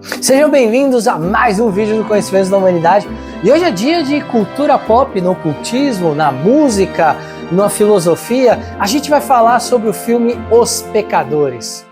Sejam bem-vindos a mais um vídeo do Conhecimentos da Humanidade. E hoje é dia de cultura pop, no ocultismo, na música, na filosofia. A gente vai falar sobre o filme Os Pecadores.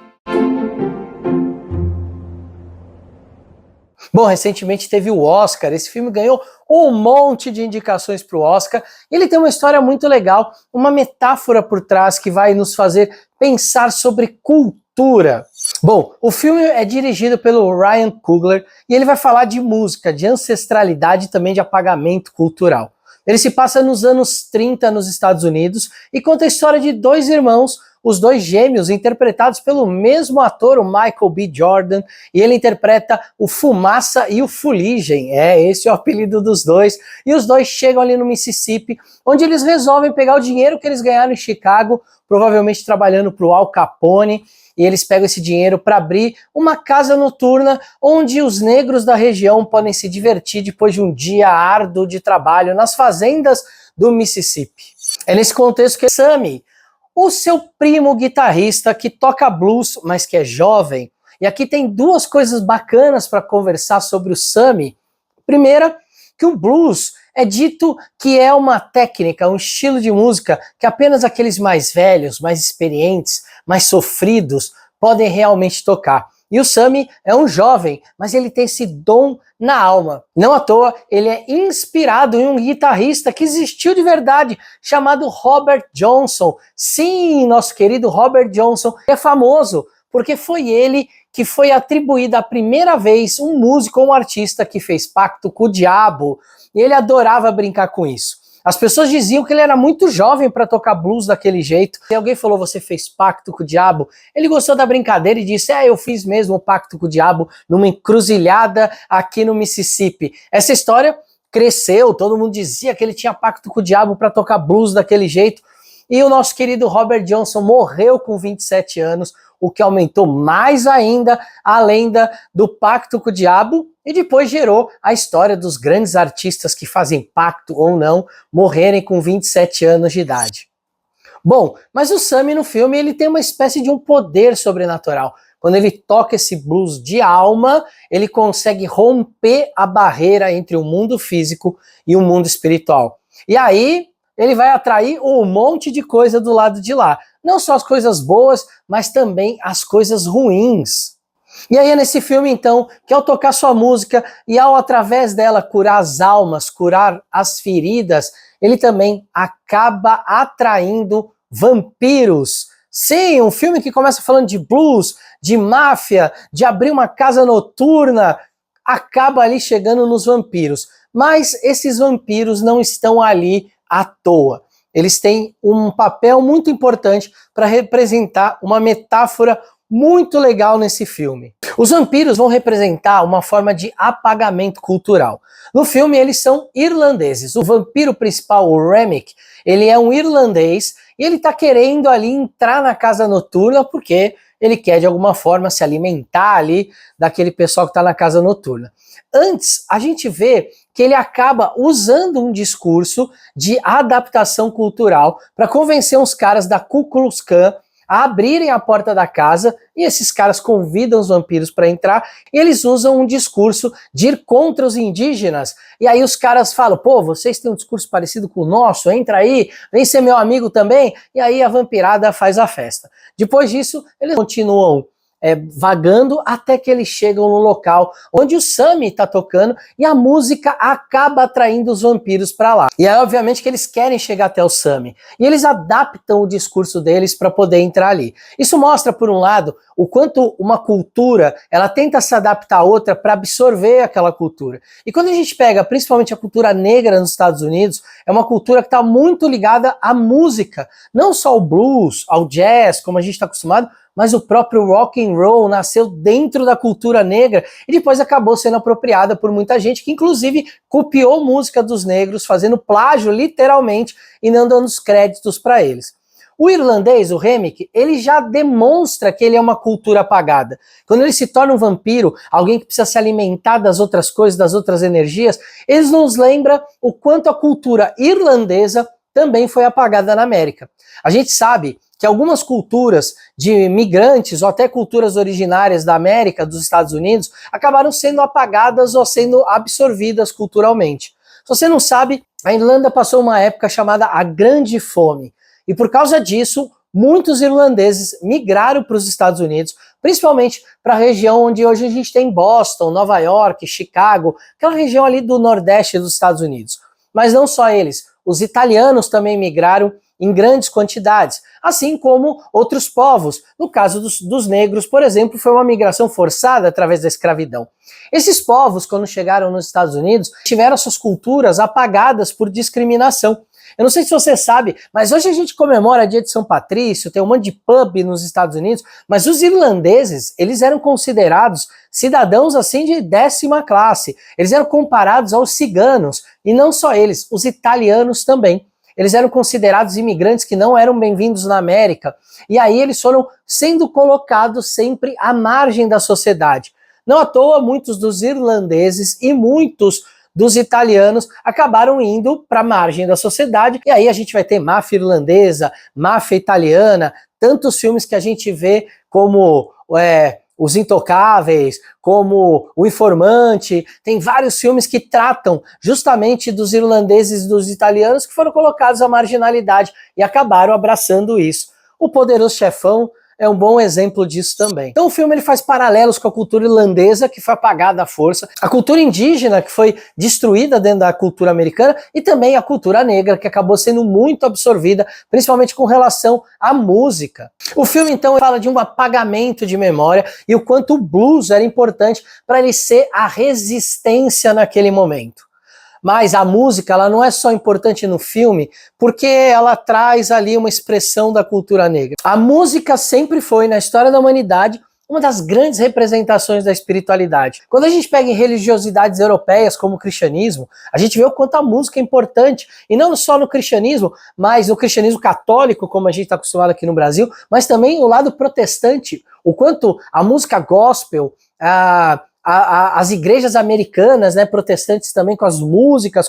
Bom, recentemente teve o Oscar, esse filme ganhou um monte de indicações para o Oscar. Ele tem uma história muito legal, uma metáfora por trás que vai nos fazer pensar sobre cultura. Bom, o filme é dirigido pelo Ryan Coogler e ele vai falar de música, de ancestralidade e também de apagamento cultural. Ele se passa nos anos 30 nos Estados Unidos e conta a história de dois irmãos, os dois gêmeos, interpretados pelo mesmo ator, o Michael B. Jordan, e ele interpreta o Fumaça e o Fuligem, esse é o apelido dos dois, e os dois chegam ali no Mississippi, onde eles resolvem pegar o dinheiro que eles ganharam em Chicago, provavelmente trabalhando para o Al Capone, e eles pegam esse dinheiro para abrir uma casa noturna onde os negros da região podem se divertir depois de um dia árduo de trabalho nas fazendas do Mississippi. É nesse contexto que Sammy, o seu primo guitarrista que toca blues, mas que é jovem, e aqui tem duas coisas bacanas para conversar sobre o Sammy. Primeira, que o blues é dito que é uma técnica, um estilo de música que apenas aqueles mais velhos, mais experientes, mais sofridos podem realmente tocar. E o Sammy é um jovem, mas ele tem esse dom na alma. Não à toa, ele é inspirado em um guitarrista que existiu de verdade, chamado Robert Johnson. Sim, nosso querido Robert Johnson é famoso, porque foi ele que foi atribuído a primeira vez um músico ou um artista que fez pacto com o diabo, e ele adorava brincar com isso. As pessoas diziam que ele era muito jovem para tocar blues daquele jeito. Se alguém falou, você fez pacto com o diabo, ele gostou da brincadeira e disse, eu fiz mesmo um pacto com o diabo numa encruzilhada aqui no Mississippi. Essa história cresceu, todo mundo dizia que ele tinha pacto com o diabo para tocar blues daquele jeito. E o nosso querido Robert Johnson morreu com 27 anos, o que aumentou mais ainda a lenda do pacto com o diabo, e depois gerou a história dos grandes artistas que fazem pacto ou não morrerem com 27 anos de idade. Bom, mas o Sammy no filme ele tem uma espécie de um poder sobrenatural. Quando ele toca esse blues de alma, ele consegue romper a barreira entre o mundo físico e o mundo espiritual. E aí ele vai atrair um monte de coisa do lado de lá. Não só as coisas boas, mas também as coisas ruins. E aí é nesse filme, então, que ao tocar sua música e ao, através dela, curar as almas, curar as feridas, ele também acaba atraindo vampiros. Sim, um filme que começa falando de blues, de máfia, de abrir uma casa noturna, acaba ali chegando nos vampiros. Mas esses vampiros não estão ali à toa. Eles têm um papel muito importante para representar uma metáfora muito legal nesse filme. Os vampiros vão representar uma forma de apagamento cultural. No filme eles são irlandeses. O vampiro principal, o Remick, ele é um irlandês e ele está querendo ali entrar na casa noturna porque ele quer de alguma forma se alimentar ali daquele pessoal que está na casa noturna. Antes, a gente vê que ele acaba usando um discurso de adaptação cultural para convencer uns caras da Ku Klux Klan a abrirem a porta da casa, e esses caras convidam os vampiros para entrar, e eles usam um discurso de ir contra os indígenas, e aí os caras falam, pô, vocês têm um discurso parecido com o nosso, entra aí, vem ser meu amigo também, e aí a vampirada faz a festa. Depois disso, eles continuam vagando até que eles chegam no local onde o Sammy está tocando e a música acaba atraindo os vampiros para lá. E é obviamente que eles querem chegar até o Sammy e eles adaptam o discurso deles para poder entrar ali. Isso mostra, por um lado, o quanto uma cultura ela tenta se adaptar a outra para absorver aquela cultura. E quando a gente pega principalmente a cultura negra nos Estados Unidos, é uma cultura que está muito ligada à música, não só ao blues, ao jazz, como a gente está acostumado, mas o próprio rock and roll nasceu dentro da cultura negra e depois acabou sendo apropriada por muita gente que inclusive copiou música dos negros, fazendo plágio literalmente e não dando os créditos para eles. O irlandês, o Remick, ele já demonstra que ele é uma cultura apagada. Quando ele se torna um vampiro, alguém que precisa se alimentar das outras coisas, das outras energias, ele nos lembra o quanto a cultura irlandesa também foi apagada na América. A gente sabe que algumas culturas de migrantes ou até culturas originárias da América, dos Estados Unidos, acabaram sendo apagadas ou sendo absorvidas culturalmente. Se você não sabe, a Irlanda passou uma época chamada a Grande Fome. E por causa disso, muitos irlandeses migraram para os Estados Unidos, principalmente para a região onde hoje a gente tem Boston, Nova York, Chicago, aquela região ali do nordeste dos Estados Unidos. Mas não só eles, os italianos também migraram em grandes quantidades, assim como outros povos. No caso dos negros, por exemplo, foi uma migração forçada através da escravidão. Esses povos, quando chegaram nos Estados Unidos, tiveram suas culturas apagadas por discriminação. Eu não sei se você sabe, mas hoje a gente comemora dia de São Patrício, tem um monte de pub nos Estados Unidos, mas os irlandeses, eles eram considerados cidadãos assim de 10ª classe. Eles eram comparados aos ciganos, e não só eles, os italianos também. Eles eram considerados imigrantes que não eram bem-vindos na América, e aí eles foram sendo colocados sempre à margem da sociedade. Não à toa, muitos dos irlandeses e muitos dos italianos acabaram indo para a margem da sociedade, e aí a gente vai ter máfia irlandesa, máfia italiana, tantos filmes que a gente vê como Os Intocáveis, como O Informante, tem vários filmes que tratam justamente dos irlandeses e dos italianos que foram colocados à marginalidade e acabaram abraçando isso. O Poderoso Chefão é um bom exemplo disso também. Então o filme ele faz paralelos com a cultura irlandesa, que foi apagada à força, a cultura indígena, que foi destruída dentro da cultura americana, e também a cultura negra, que acabou sendo muito absorvida, principalmente com relação à música. O filme então fala de um apagamento de memória e o quanto o blues era importante para ele ser a resistência naquele momento. Mas a música, ela não é só importante no filme, porque ela traz ali uma expressão da cultura negra. A música sempre foi, na história da humanidade, uma das grandes representações da espiritualidade. Quando a gente pega em religiosidades europeias, como o cristianismo, a gente vê o quanto a música é importante, e não só no cristianismo, mas no cristianismo católico, como a gente está acostumado aqui no Brasil, mas também o lado protestante, o quanto a música gospel, as igrejas americanas, né, protestantes também, com as músicas,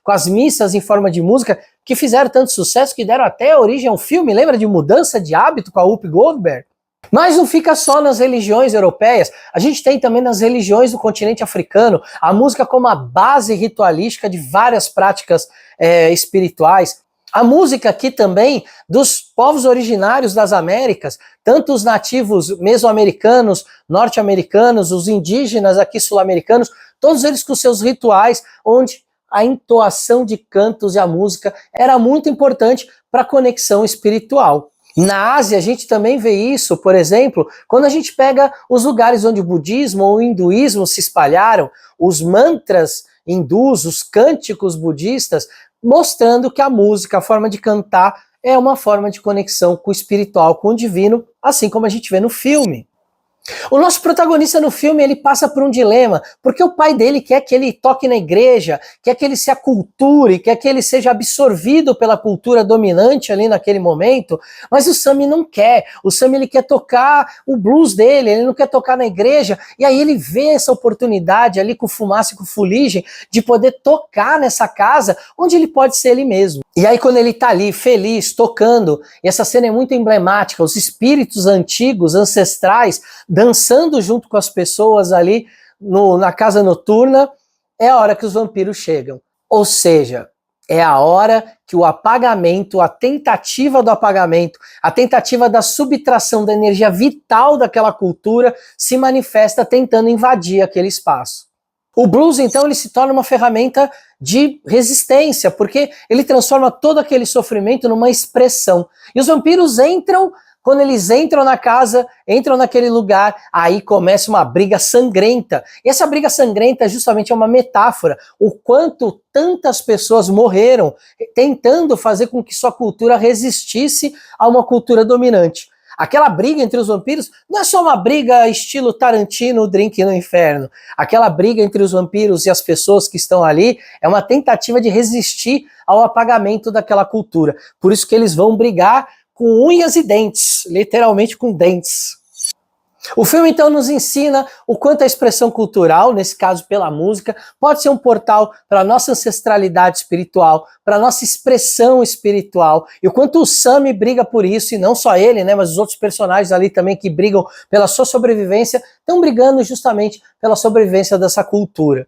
com as missas em forma de música, que fizeram tanto sucesso que deram até origem ao filme, lembra de Mudança de Hábito com a Whoopi Goldberg? Mas não fica só nas religiões europeias, a gente tem também nas religiões do continente africano, a música como a base ritualística de várias práticas espirituais. A música aqui também dos povos originários das Américas, tanto os nativos mesoamericanos, norte-americanos, os indígenas aqui sul-americanos, todos eles com seus rituais, onde a entoação de cantos e a música era muito importante para a conexão espiritual. Na Ásia a gente também vê isso, por exemplo, quando a gente pega os lugares onde o budismo ou o hinduísmo se espalharam, os mantras hindus, os cânticos budistas, mostrando que a música, a forma de cantar, é uma forma de conexão com o espiritual, com o divino, assim como a gente vê no filme. O nosso protagonista no filme, ele passa por um dilema, porque o pai dele quer que ele toque na igreja, quer que ele se aculture, quer que ele seja absorvido pela cultura dominante ali naquele momento, mas o Sammy não quer. O Sammy ele quer tocar o blues dele, ele não quer tocar na igreja, e aí ele vê essa oportunidade ali com Fumaça e com Fuligem de poder tocar nessa casa onde ele pode ser ele mesmo. E aí quando ele tá ali feliz, tocando, e essa cena é muito emblemática, os espíritos antigos, ancestrais, dançando junto com as pessoas ali na casa noturna, é a hora que os vampiros chegam. Ou seja, é a hora que o apagamento, a tentativa do apagamento, a tentativa da subtração da energia vital daquela cultura se manifesta tentando invadir aquele espaço. O blues, então, ele se torna uma ferramenta de resistência, porque ele transforma todo aquele sofrimento numa expressão. E os vampiros entram, quando eles entram na casa, entram naquele lugar, aí começa uma briga sangrenta. E essa briga sangrenta justamente é uma metáfora, o quanto tantas pessoas morreram tentando fazer com que sua cultura resistisse a uma cultura dominante. Aquela briga entre os vampiros não é só uma briga estilo Tarantino, o Drink no Inferno. Aquela briga entre os vampiros e as pessoas que estão ali é uma tentativa de resistir ao apagamento daquela cultura. Por isso que eles vão brigar com unhas e dentes, literalmente com dentes. O filme então nos ensina o quanto a expressão cultural, nesse caso pela música, pode ser um portal para a nossa ancestralidade espiritual, para a nossa expressão espiritual, e o quanto o Sammy briga por isso, e não só ele, né, mas os outros personagens ali também que brigam pela sua sobrevivência, estão brigando justamente pela sobrevivência dessa cultura.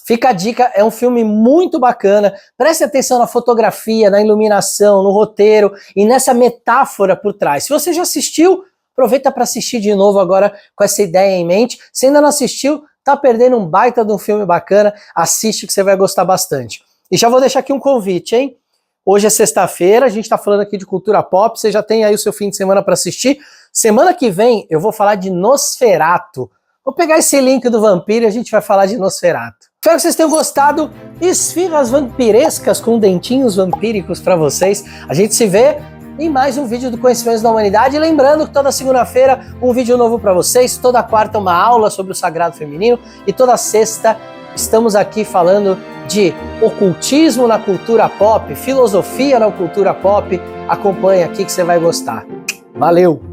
Fica a dica, é um filme muito bacana, preste atenção na fotografia, na iluminação, no roteiro e nessa metáfora por trás. Se você já assistiu, aproveita para assistir de novo agora com essa ideia em mente. Se ainda não assistiu, tá perdendo um baita de um filme bacana, assiste que você vai gostar bastante. E já vou deixar aqui um convite, hein? Hoje é sexta-feira, a gente tá falando aqui de cultura pop, você já tem aí o seu fim de semana para assistir. Semana que vem eu vou falar de Nosferatu. Vou pegar esse link do vampiro e a gente vai falar de Nosferatu. Espero que vocês tenham gostado. Esfirras vampirescas com dentinhos vampíricos para vocês. A gente se vê em mais um vídeo do Conhecimentos da Humanidade. Lembrando que toda segunda-feira um vídeo novo para vocês, toda quarta uma aula sobre o sagrado feminino e toda sexta estamos aqui falando de ocultismo na cultura pop, filosofia na cultura pop. Acompanhe aqui que você vai gostar. Valeu!